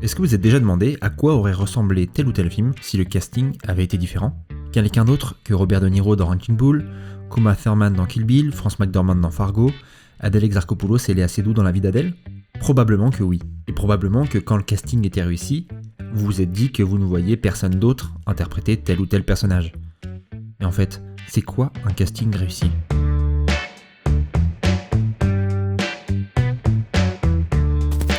Est-ce que vous êtes déjà demandé à quoi aurait ressemblé tel ou tel film si le casting avait été différent ? Quelqu'un d'autre que Robert De Niro dans Ranking Bull, Uma Thurman dans Kill Bill, Frances McDormand dans Fargo, Adèle Exarchopoulos et Léa Seydoux dans La vie d'Adèle ? Probablement que oui. Et probablement que quand le casting était réussi, vous vous êtes dit que vous ne voyiez personne d'autre interpréter tel ou tel personnage. Mais en fait, c'est quoi un casting réussi ?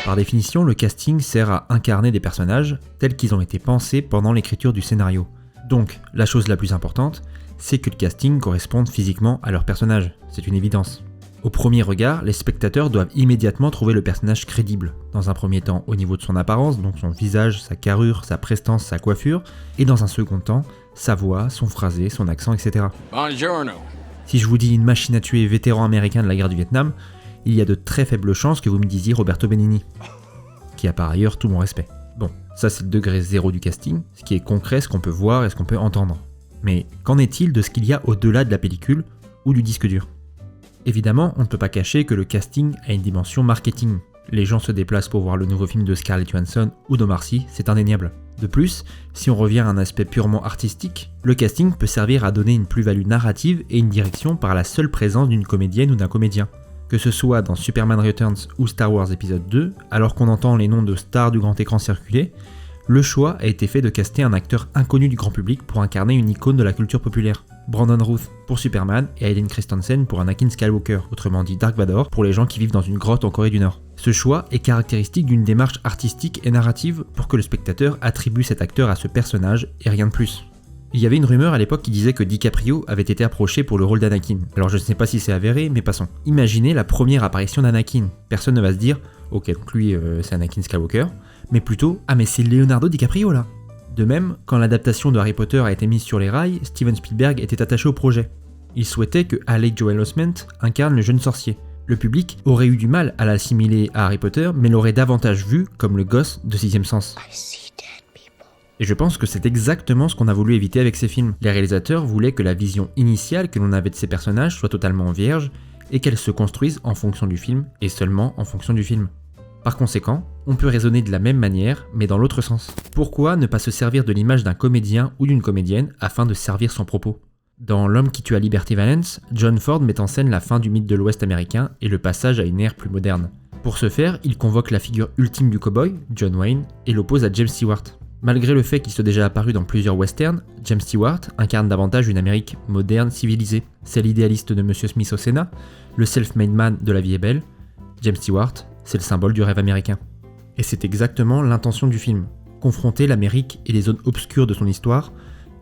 Par définition, le casting sert à incarner des personnages tels qu'ils ont été pensés pendant l'écriture du scénario. Donc, la chose la plus importante, c'est que le casting corresponde physiquement à leur personnage, c'est une évidence. Au premier regard, les spectateurs doivent immédiatement trouver le personnage crédible, dans un premier temps au niveau de son apparence, donc son visage, sa carrure, sa prestance, sa coiffure, et dans un second temps, sa voix, son phrasé, son accent, etc. Buongiorno. Si je vous dis une machine à tuer vétéran américain de la guerre du Vietnam, il y a de très faibles chances que vous me disiez Roberto Benigni, qui a par ailleurs tout mon respect. Bon, ça c'est le degré 0 du casting, ce qui est concret, ce qu'on peut voir et ce qu'on peut entendre. Mais qu'en est-il de ce qu'il y a au-delà de la pellicule ou du disque dur ? Évidemment, on ne peut pas cacher que le casting a une dimension marketing. Les gens se déplacent pour voir le nouveau film de Scarlett Johansson ou d'Omar Sy, c'est indéniable. De plus, si on revient à un aspect purement artistique, le casting peut servir à donner une plus-value narrative et une direction par la seule présence d'une comédienne ou d'un comédien. Que ce soit dans Superman Returns ou Star Wars épisode 2, alors qu'on entend les noms de stars du grand écran circuler, le choix a été fait de caster un acteur inconnu du grand public pour incarner une icône de la culture populaire. Brandon Routh pour Superman et Hayden Christensen pour Anakin Skywalker, autrement dit Dark Vador, pour les gens qui vivent dans une grotte en Corée du Nord. Ce choix est caractéristique d'une démarche artistique et narrative pour que le spectateur attribue cet acteur à ce personnage et rien de plus. Il y avait une rumeur à l'époque qui disait que DiCaprio avait été approché pour le rôle d'Anakin. Alors je ne sais pas si c'est avéré, mais passons. Imaginez la première apparition d'Anakin. Personne ne va se dire « Ok, donc lui c'est Anakin Skywalker », mais plutôt « Ah mais c'est Leonardo DiCaprio là !» De même, quand l'adaptation de Harry Potter a été mise sur les rails, Steven Spielberg était attaché au projet. Il souhaitait que Haley Joel Osment incarne le jeune sorcier. Le public aurait eu du mal à l'assimiler à Harry Potter, mais l'aurait davantage vu comme le gosse de Sixième Sens. Et je pense que c'est exactement ce qu'on a voulu éviter avec ces films. Les réalisateurs voulaient que la vision initiale que l'on avait de ces personnages soit totalement vierge et qu'elle se construise en fonction du film et seulement en fonction du film. Par conséquent, on peut raisonner de la même manière, mais dans l'autre sens. Pourquoi ne pas se servir de l'image d'un comédien ou d'une comédienne afin de servir son propos ? Dans L'homme qui tua Liberty Valance, John Ford met en scène la fin du mythe de l'Ouest américain et le passage à une ère plus moderne. Pour ce faire, il convoque la figure ultime du cow-boy, John Wayne, et l'oppose à James Stewart. Malgré le fait qu'il soit déjà apparu dans plusieurs westerns, James Stewart incarne davantage une Amérique moderne, civilisée. C'est l'idéaliste de Monsieur Smith au Sénat, le self-made man de La vie est belle. James Stewart, c'est le symbole du rêve américain. Et c'est exactement l'intention du film. Confronter l'Amérique et les zones obscures de son histoire,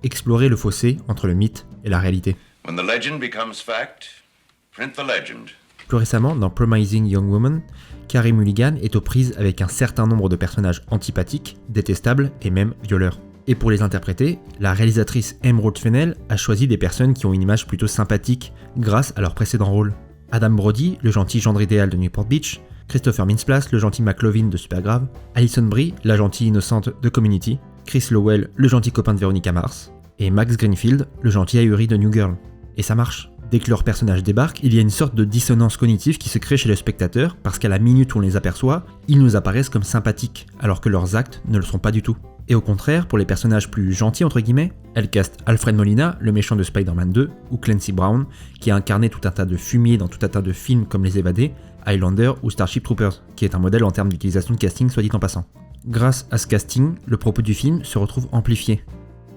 explorer le fossé entre le mythe et la réalité. When the legend becomes fact, print the legend. Plus récemment, dans Promising Young Woman, Carey Mulligan est aux prises avec un certain nombre de personnages antipathiques, détestables et même violeurs. Et pour les interpréter, la réalisatrice Emerald Fennell a choisi des personnes qui ont une image plutôt sympathique grâce à leur précédent rôle. Adam Brody, le gentil gendre idéal de Newport Beach, Christopher Mintz-Plasse, le gentil McLovin de Supergrave, Alison Brie, la gentille innocente de Community, Chris Lowell, le gentil copain de Veronica Mars, et Max Greenfield, le gentil ahuri de New Girl. Et ça marche. Dès que leurs personnages débarquent, il y a une sorte de dissonance cognitive qui se crée chez le spectateur parce qu'à la minute où on les aperçoit, ils nous apparaissent comme sympathiques, alors que leurs actes ne le sont pas du tout. Et au contraire, pour les personnages plus gentils entre guillemets, elle caste Alfred Molina, le méchant de Spider-Man 2, ou Clancy Brown, qui a incarné tout un tas de fumier dans tout un tas de films comme Les Évadés, Highlander ou Starship Troopers, qui est un modèle en termes d'utilisation de casting soit dit en passant. Grâce à ce casting, le propos du film se retrouve amplifié.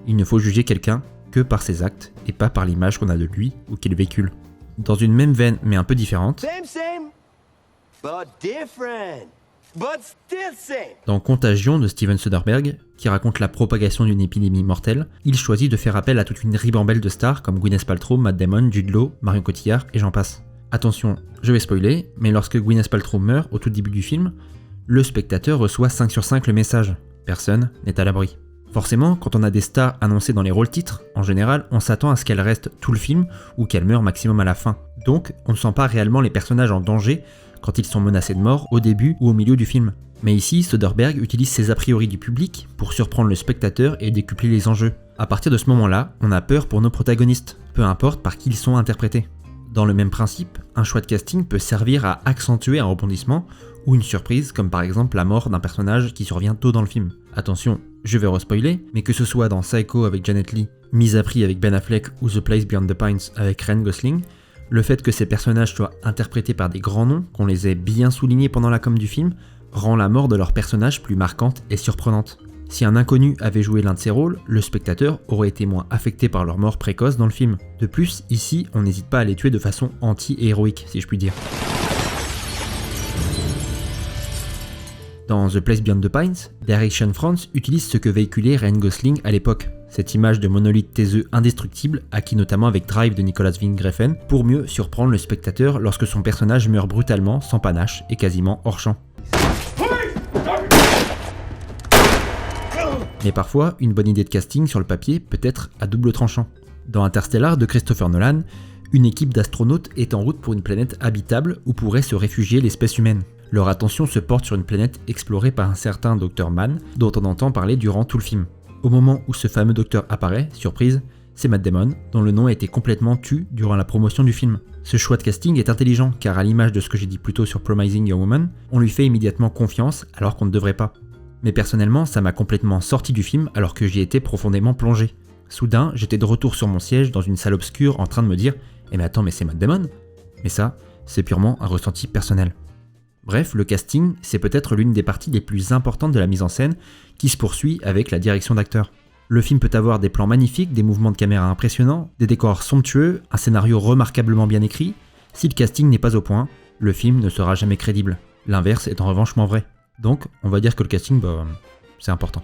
Il ne faut juger quelqu'un que par ses actes et pas par l'image qu'on a de lui ou qu'il véhicule. Dans une même veine mais un peu différente, dans Contagion de Steven Soderbergh, qui raconte la propagation d'une épidémie mortelle, il choisit de faire appel à toute une ribambelle de stars comme Gwyneth Paltrow, Matt Damon, Jude Law, Marion Cotillard et j'en passe. Attention, je vais spoiler, mais lorsque Gwyneth Paltrow meurt au tout début du film, le spectateur reçoit 5 sur 5 le message « Personne n'est à l'abri ». Forcément, quand on a des stars annoncées dans les rôles titres, en général, on s'attend à ce qu'elles restent tout le film ou qu'elles meurent maximum à la fin. Donc, on ne sent pas réellement les personnages en danger quand ils sont menacés de mort au début ou au milieu du film. Mais ici, Soderbergh utilise ses a priori du public pour surprendre le spectateur et décupler les enjeux. À partir de ce moment-là, on a peur pour nos protagonistes, peu importe par qui ils sont interprétés. Dans le même principe, un choix de casting peut servir à accentuer un rebondissement ou une surprise comme par exemple la mort d'un personnage qui survient tôt dans le film. Attention, je vais respoiler, mais que ce soit dans Psycho avec Janet Leigh, Mise à prix avec Ben Affleck ou The Place Beyond the Pines avec Ryan Gosling, le fait que ces personnages soient interprétés par des grands noms, qu'on les ait bien soulignés pendant la com du film, rend la mort de leur personnage plus marquante et surprenante. Si un inconnu avait joué l'un de ces rôles, le spectateur aurait été moins affecté par leur mort précoce dans le film. De plus, ici, on n'hésite pas à les tuer de façon anti-héroïque, si je puis dire. Dans The Place Beyond the Pines, Direction France utilise ce que véhiculait Ryan Gosling à l'époque, cette image de monolithe taiseux indestructible, acquis notamment avec Drive de Nicolas Winding Refn, pour mieux surprendre le spectateur lorsque son personnage meurt brutalement, sans panache et quasiment hors champ. Mais parfois, une bonne idée de casting sur le papier peut être à double tranchant. Dans Interstellar de Christopher Nolan, une équipe d'astronautes est en route pour une planète habitable où pourrait se réfugier l'espèce humaine. Leur attention se porte sur une planète explorée par un certain Dr Mann, dont on entend parler durant tout le film. Au moment où ce fameux docteur apparaît, surprise, c'est Matt Damon, dont le nom a été complètement tu durant la promotion du film. Ce choix de casting est intelligent, car à l'image de ce que j'ai dit plus tôt sur Promising Young Woman, on lui fait immédiatement confiance alors qu'on ne devrait pas. Mais personnellement, ça m'a complètement sorti du film alors que j'y étais profondément plongé. Soudain, j'étais de retour sur mon siège dans une salle obscure en train de me dire « Eh mais attends, mais c'est Matt Damon ?» Mais ça, c'est purement un ressenti personnel. Bref, le casting, c'est peut-être l'une des parties les plus importantes de la mise en scène qui se poursuit avec la direction d'acteur. Le film peut avoir des plans magnifiques, des mouvements de caméra impressionnants, des décors somptueux, un scénario remarquablement bien écrit. Si le casting n'est pas au point, le film ne sera jamais crédible. L'inverse est en revanche moins vrai. Donc, on va dire que le casting, c'est important.